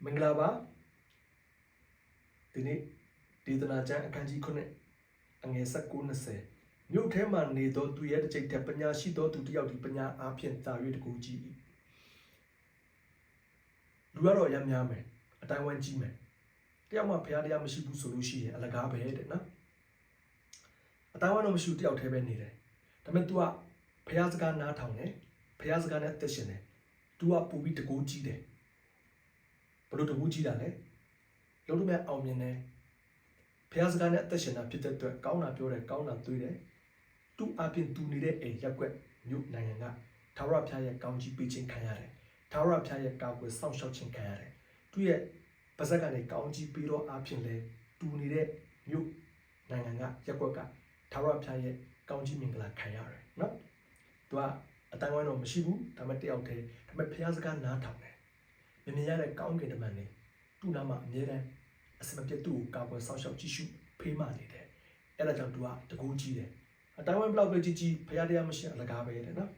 မင်္ဂလာပါဒီနေ့ဒေသနာကျမ်းအခန်းကြီး9အငယ်19-20မြို့ထဲမှာနေသောသူရဲ့တစ်ကြိမ်တည်းပညာရှိသောသူတစ်ယောက်ဒီပညာအားဖြင့်သာ၍တကူကြီးလူကတော့ရမ်းများမယ်အတိုင်းဝိုင်းကြီးမယ်တယောက်မှဖျားတရားမရှိဘူးဆိုလို့ရှိရင်အလကားပဲတဲ့နော်အတိုင်းဝိုင်းတော့မရှိဘူးတယောက်တည်းပဲနေတယ်ဒါပေမဲ့ तू ကဖျားစကားနားထောင်တယ်ဖျားစကားနဲ့အသက်ရှင်တယ် तू ကပူပြီးတကူကြီးတယ်ဘလို့တကူကြီးတာလဲလုံးလုံးမြအောင်မြင်တယ်ဖျားစကားနဲ့အသက်ရှင်တာဖြစ်တဲ့အတွက်ကောင်းတာပြောတယ်ကောင်းတာတွေးတယ်သူ့အပြင်သူနေတဲ့အိမ်ရက်ွက်မြို့နိုင်ငံကထာဝရဘုရားရဲ့ကောင်းကြီးပေးခြင်းခံရတယ်ထာဝရဘုရားရဲ့ကာကွယ်စောင့်ရှောက်ခြင်းခံရတယ်သူ့ရဲ့ပါဇက်ကနေကောင်းကြီးပေးတော့အပြင်လဲသူနေတဲ့မြို့နိုင်ငံကရက်ွက်ကထာဝရဘုရားရဲ့ကောင်းကြီးမင်္ဂလာခံရတယ်နော်သူကအတိုင်းဝိုင်းတော့မရှိဘူးဒါပေမဲ့တယောက်တည်းဒါပေမဲ့ဘုရားစကားနားထောင်တယ်မြင်မြင်ရတဲ့ကောင်းကင်တမန်နေသူ့နာမှာအမြဲတမ်းအစမပြတ်သူ့ကိုကာကွယ်စောင့်ရှောက်ကြည့်ရှုဖေးမနေတယ်အဲ့ဒါကြောင့်သူကတကူကြီးတယ်အတိုင်းဝိုင်းဘလောက်ပဲကြီးဘုရားတရားမရှိအလကားပဲတဲ့နော်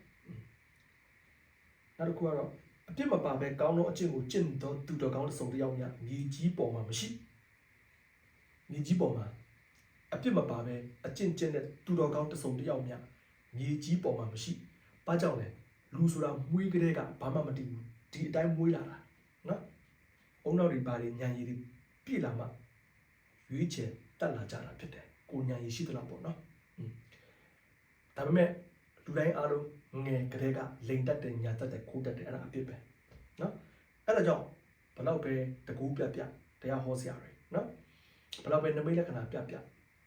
နောက်တစ်ခုကတော့အပြစ်မပါပဲကောင်းသောအကျင့်ကိုကျင့်တော်သူတော်ကောင်းတစ်စုံတစ်ယောက်များမြေကြီးပေါ်မှာမရှိမြေကြီးပေါ်မှာအပြစ်မပါပဲအကျင့်ကျင့်တဲ့သူတော်ကောင်းတစ်စုံတစ်ယောက်များမြေကြီးပေါ်မှာမရှိဘာကြောင့်လဲလူဆိုတာမွေးကလေးကဘာမှမတည်ဘူးဒီအတိုင်းမွေးလာတာနော်အုံနောက်တွေဘာတွေညံရည်တွေပြည့်လာမှရွေးချယ်တက်လာကြတာဖြစ်တယ်ကိုညံရည်ရှိသလားပေါ့နော်ဒါပေမဲ့လူတိုင်းအားလုံးငယ်ကလေးကလိန်တက်တယ်ညာတက်တယ်ခိုးတက်တယ်အဲ့ဒါအပြစ်ပဲနော်အဲ့ဒါကြောင့်ဘလောက်ပဲတကူပြပြတရားဟောဆရာတွေနော်ဘလောက်ပဲနမိတ်လက္ခဏာပြပြ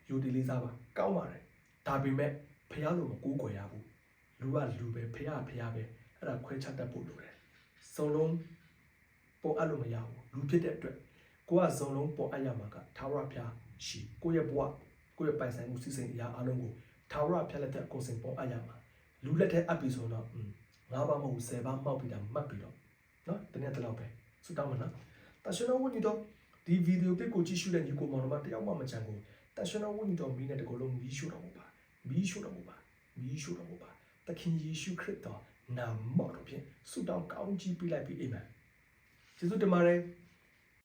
ယူတီလေးစားပါကောင်းပါတယ်ဒါပေမဲ့ဖះလို့မကူးကွယ်ရဘူးလူကလူပဲဖះပဲအဲ့ဒါခွဲခြားတတ်ဖို့လိုတယ်စုံလုံးပေါ်အပ်လို့မရဘူးလူဖြစ်တဲ့အတွက်ကိုကစုံလုံးပေါ်အပ်ရမှာကထာဝရဘုရားရှိကိုရဲ့ဘဝကိုရဲ့ပိုင်ဆိုင်မှုစီစဉ်အရာအလုံးကိုထာဝရဘုရားလက်ထက်ကိုစင်ပေါ်အပ်ရမှာလူလက်ထက်အပ်ပြီဆိုတော့9ပါးမဟုတ်10ပါးမှောက်ပြီးတာမှတ်ပြီးတော့နော်တနေ့တလောက်ပဲစတောင်းမနော်တန်ရှင်တော်ဝိညာဉ်တော်ဒီဗီဒီယိုပစ်ကိုကြည့်ရှုတဲ့ညီကိုမောင်နှမတယောက်မှမချန်ကိုတန်ရှင်တော်ဝိညာဉ်တော်မိနဲ့တကူလုံးမီးရှို့တော်မူပါမီးရှို့တော်မူပါမီးရှို့တော်မူပါသခင်ယေရှုခရစ်တော်နာမတော်ဖြင့်ဆုတောင်းကောင်းကြီးပေးလိုက်ပြီးအာမင်ကျေးဇူးတင်ပါတယ်